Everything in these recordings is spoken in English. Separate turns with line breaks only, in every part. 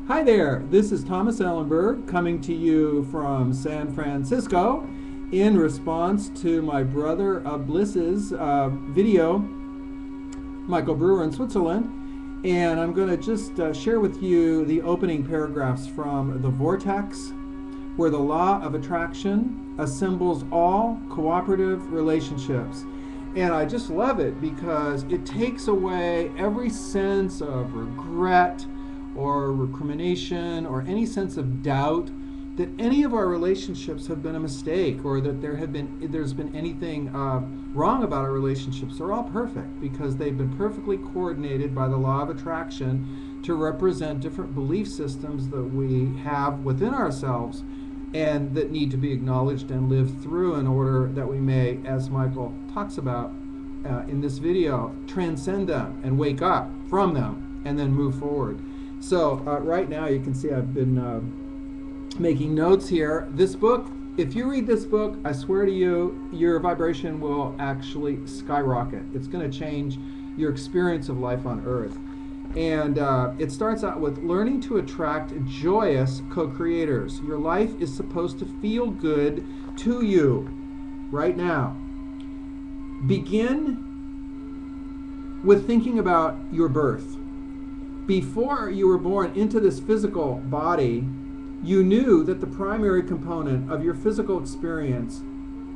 Hi there, this is Thomas Ellenberg coming to you from San Francisco in response to my brother Bliss's video, Michael Brewer in Switzerland. And I'm going to just share with you the opening paragraphs from The Vortex, where the law of attraction assembles all cooperative relationships. And I just love it because it takes away every sense of regret or recrimination or any sense of doubt that any of our relationships have been a mistake or that there's been anything wrong about our relationships. They're all perfect because they've been perfectly coordinated by the law of attraction to represent different belief systems that we have within ourselves and that need to be acknowledged and lived through in order that we may, as Michael talks about in this video, transcend them and wake up from them and then move forward. So right now you can see I've been making notes here. This book, if you read this book, I swear to you, your vibration will actually skyrocket. It's going to change your experience of life on Earth. And it starts out with learning to attract joyous co-creators. Your life is supposed to feel good to you right now. Begin with thinking about your birth. Before you were born into this physical body, you knew that the primary component of your physical experience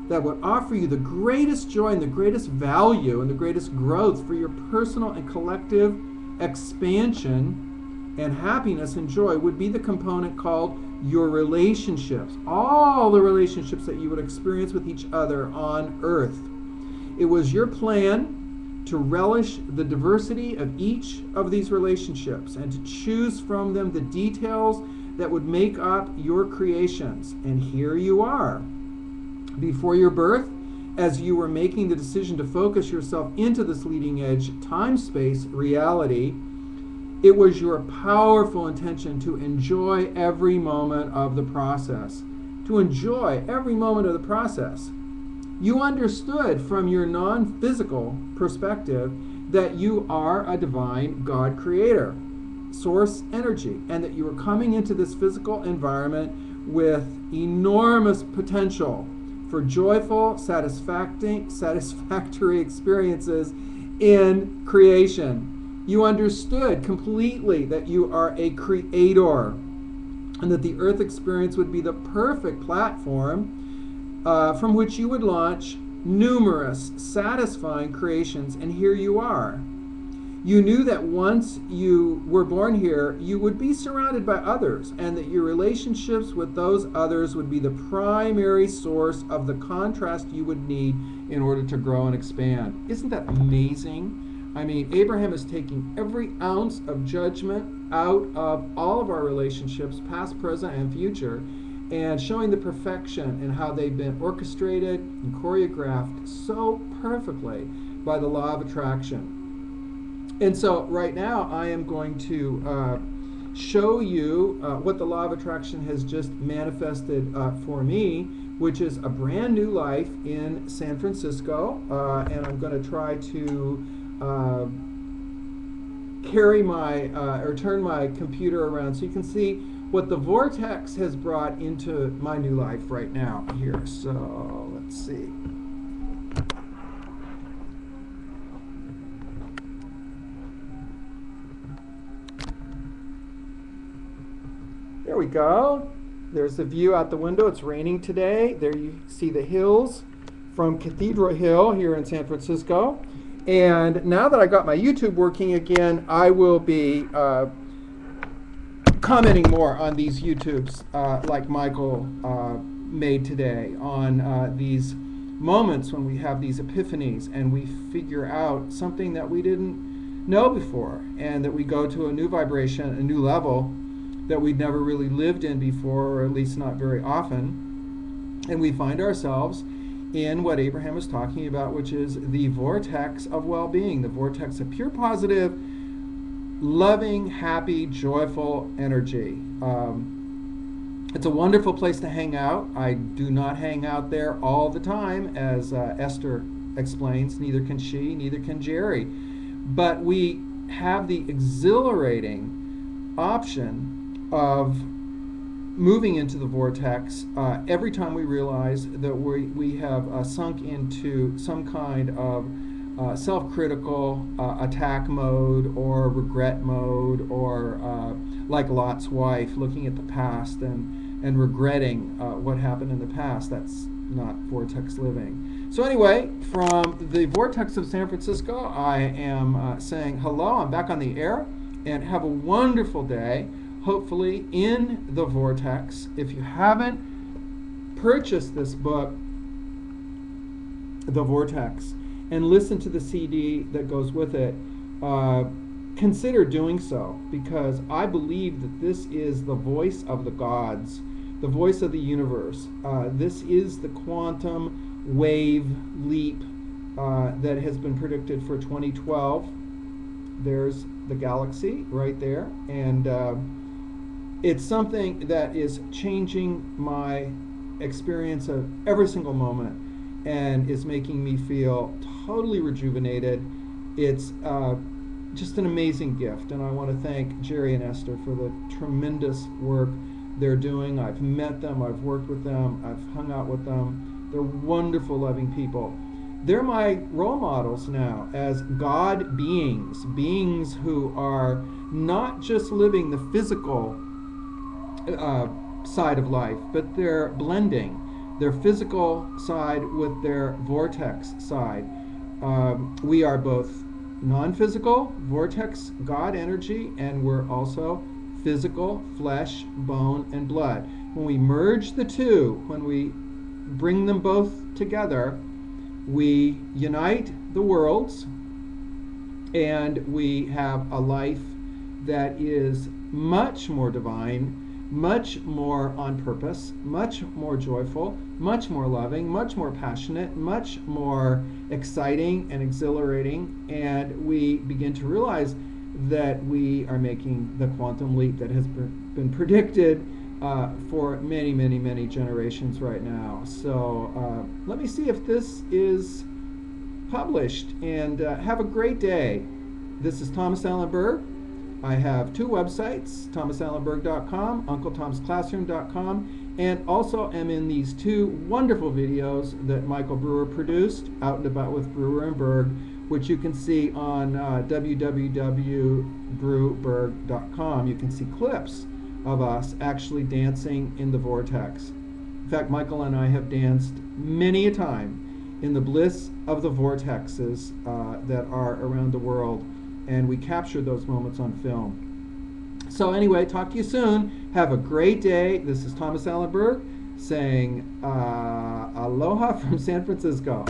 that would offer you the greatest joy and the greatest value and the greatest growth for your personal and collective expansion and happiness and joy would be the component called your relationships. All the relationships that you would experience with each other on Earth. It was your plan to relish the diversity of each of these relationships and to choose from them the details that would make up your creations. And here you are. Before your birth, as you were making the decision to focus yourself into this leading edge time-space reality, it was your powerful intention to enjoy every moment of the process. To enjoy every moment of the process. You understood from your non-physical perspective that you are a divine God creator, source energy, and that you were coming into this physical environment with enormous potential for joyful, satisfactory experiences in creation. You understood completely that you are a creator and that the Earth experience would be the perfect platform from which you would launch numerous satisfying creations, and here you are. You knew that once you were born here, you would be surrounded by others, and that your relationships with those others would be the primary source of the contrast you would need in order to grow and expand. Isn't that amazing? I mean, Abraham is taking every ounce of judgment out of all of our relationships, past, present, and future, and showing the perfection in how they've been orchestrated and choreographed so perfectly by the law of attraction. And so right now I am going to show you what the law of attraction has just manifested for me, which is a brand new life in San Francisco. And I'm going to try to turn my computer around so you can see what the vortex has brought into my new life right now here. So let's see. There we go. There's the view out the window. It's raining today. There you see the hills from Cathedral Hill here in San Francisco. And now that I got my YouTube working again, I will be commenting more on these YouTubes like Michael made today on these moments when we have these epiphanies and we figure out something that we didn't know before, and that we go to a new vibration, a new level that we'd never really lived in before, or at least not very often, and we find ourselves in what Abraham is talking about, which is the vortex of well-being, the vortex of pure positive, loving, happy, joyful energy. It's a wonderful place to hang out. I do not hang out there all the time, as Esther explains. Neither can she, neither can Jerry. But we have the exhilarating option of moving into the vortex every time we realize that we have sunk into some kind of self-critical attack mode or regret mode, or like Lot's wife, looking at the past and regretting what happened in the past. That's not vortex living. So anyway, from the vortex of San Francisco, I am saying hello. I'm back on the air, and have a wonderful day, hopefully in the vortex. If you haven't purchased this book, The Vortex, and listen to the CD that goes with it, consider doing so, because I believe that this is the voice of the gods, the voice of the universe. This is the quantum wave leap that has been predicted for 2012. There's the galaxy right there, and it's something that is changing my experience of every single moment and is making me feel totally rejuvenated. It's just an amazing gift, and I want to thank Jerry and Esther for the tremendous work they're doing. I've met them, I've worked with them, I've hung out with them. They're wonderful, loving people. They're my role models now as God beings, beings who are not just living the physical side of life, but they're blending their physical side with their vortex side. We are both non-physical, vortex, God energy, and we're also physical, flesh, bone, and blood. When we merge the two, when we bring them both together, we unite the worlds, and we have a life that is much more divine, much more on purpose, much more joyful, much more loving, much more passionate, much more exciting and exhilarating, and we begin to realize that we are making the quantum leap that has been predicted for many, many, many generations right now. So let me see if this is published, and have a great day. This is Thomas Allen Berg. I have two websites, thomasallenberg.com, uncletomsclassroom.com, and also am in these two wonderful videos that Michael Brewer produced, Out and About with Brewer and Berg, which you can see on www.brewberg.com. You can see clips of us actually dancing in the vortex. In fact, Michael and I have danced many a time in the bliss of the vortexes that are around the world, and we capture those moments on film. So anyway, talk to you soon. Have a great day. This is Thomas Allen Berg saying aloha from San Francisco.